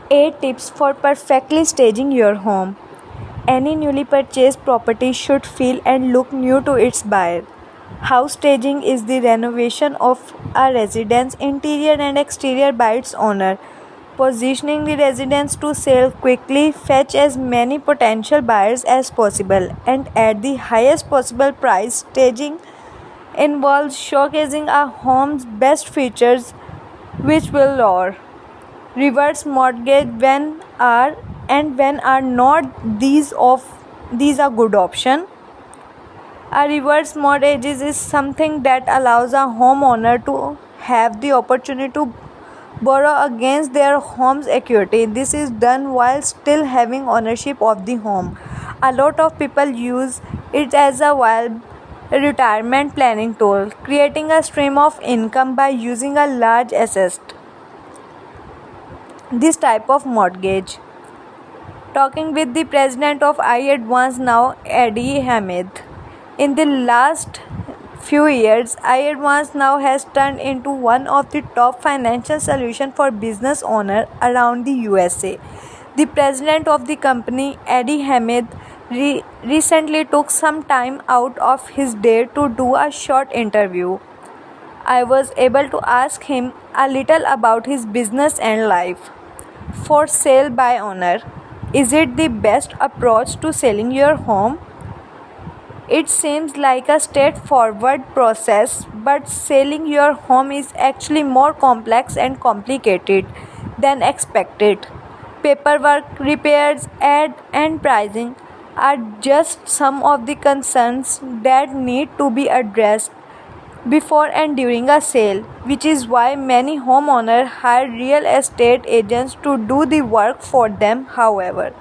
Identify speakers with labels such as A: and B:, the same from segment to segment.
A: 8 tips for perfectly staging your home. Any newly purchased property should feel and look new to its buyer. House staging is the renovation of a residence, interior and exterior, by its owner. Positioning the residence to sell quickly, fetch as many potential buyers as possible, and at the highest possible price. Staging involves showcasing a home's best features, which will lure reverse mortgage when are not these a good option. A reverse mortgage is something that allows a homeowner to have the opportunity to borrow against their home's equity. This is done while still having ownership of the home. A lot of people use it as a viable retirement planning tool, creating a stream of income by using a large asset. This type of mortgage. Talking with the president of iAdvance now, Eddie Hamid. In the last few years, iAdvance now has turned into one of the top financial solutions for business owners around the USA. The president of the company, Eddie Hamid, recently took some time out of his day to do a short interview. I was able to ask him a little about his business and life. For sale by owner. Is it the best approach to selling your home? It seems like a straightforward process, but selling your home is actually more complex and complicated than expected. Paperwork, repairs, and pricing are just some of the concerns that need to be addressed before and during a sale, which is why many homeowners hire real estate agents to do the work for them. However,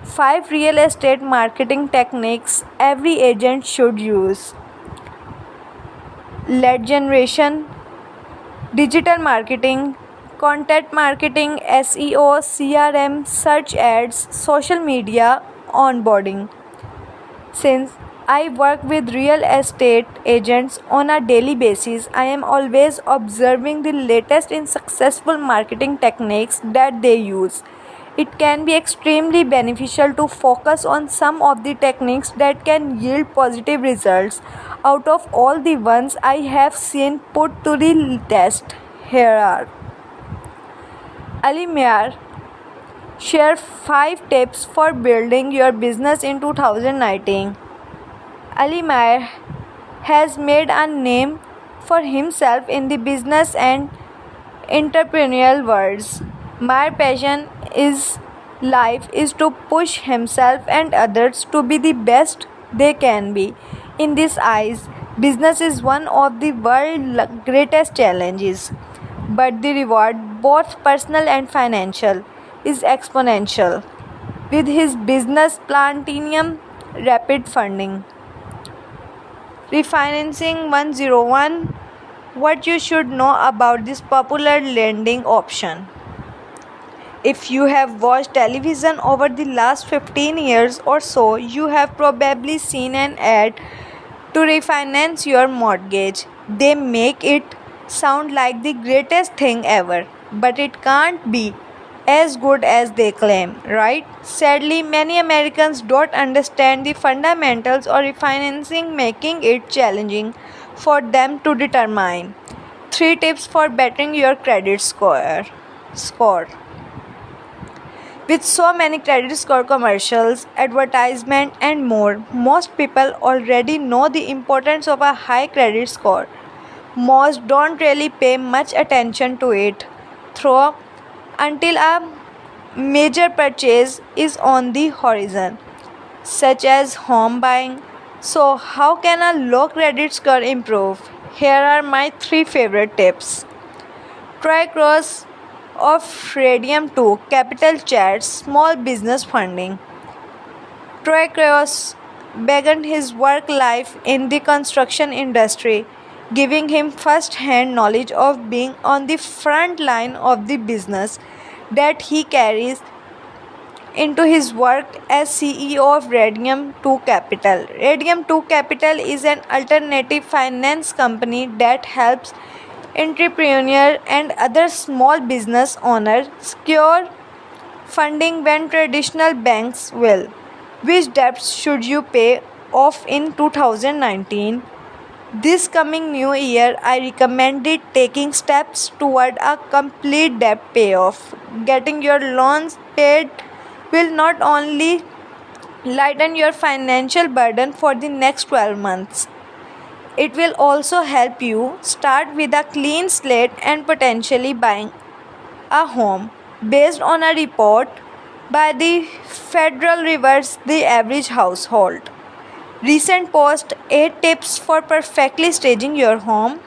A: 5 real estate marketing techniques every agent should use: lead generation, digital marketing, content marketing, SEO, CRM, search ads, social media, onboarding. Since I work with real estate agents on a daily basis, I am always observing the latest in successful marketing techniques that they use. It can be extremely beneficial to focus on some of the techniques that can yield positive results out of all the ones I have seen put to the test. Here are Ali Meyer share 5 tips for building your business in 2019. Ali Meyer has made a name for himself in the business and entrepreneurial worlds. My passion is life is to push himself and others to be the best they can be. In these eyes, business is one of the world's greatest challenges, but the reward, both personal and financial, is exponential. With his business Platinum Rapid Funding. Refinancing 101. What you should know about this popular lending option. If you have watched television over the last 15 years or so, you have probably seen an ad to refinance your mortgage. They make it sound like the greatest thing ever, but it can't be as good as they claim, right? Sadly, many Americans don't understand the fundamentals of refinancing, making it challenging for them to determine. 3 tips for bettering your credit score. With so many credit score commercials, advertisement and more, most people already know the importance of a high credit score. Most don't really pay much attention to it through until a major purchase is on the horizon, such as home buying. So, how can a low credit score improve? Here are my 3 favorite tips. Try Cross of Radium 2 Capital Chats Small Business Funding. Troy Cross began his work life in the construction industry, giving him first-hand knowledge of being on the front line of the business that he carries into his work as CEO of Radium 2 Capital. Radium 2 Capital is an alternative finance company that helps entrepreneurs and other small business owners secure funding when traditional banks will. Which debts should you pay off in 2019? This coming new year, I recommended taking steps toward a complete debt payoff. Getting your loans paid will not only lighten your financial burden for the next 12 months, it will also help you start with a clean slate and potentially buying a home. Based on a report by the Federal Reserve, the average household recent post 8 tips for perfectly staging your home.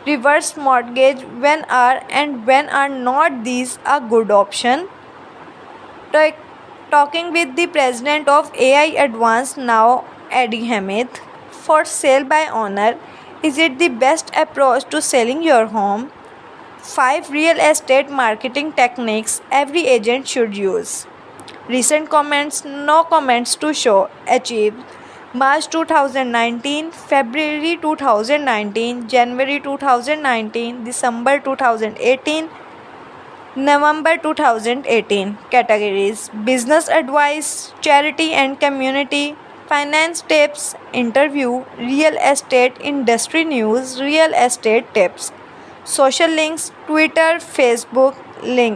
A: Reverse mortgage, when are not these a good option? Talk- Talking with the president of AI Advanced Now, Eddie Hamid, for sale by owner, is it the best approach to selling your home? 5 real estate marketing techniques every agent should use. Recent comments, no comments to show. Achieved March 2019, February 2019, January 2019, December 2018, November 2018. Categories: business advice, charity and community, finance tips, interview, real estate industry news, real estate tips. Social links: Twitter, Facebook, link.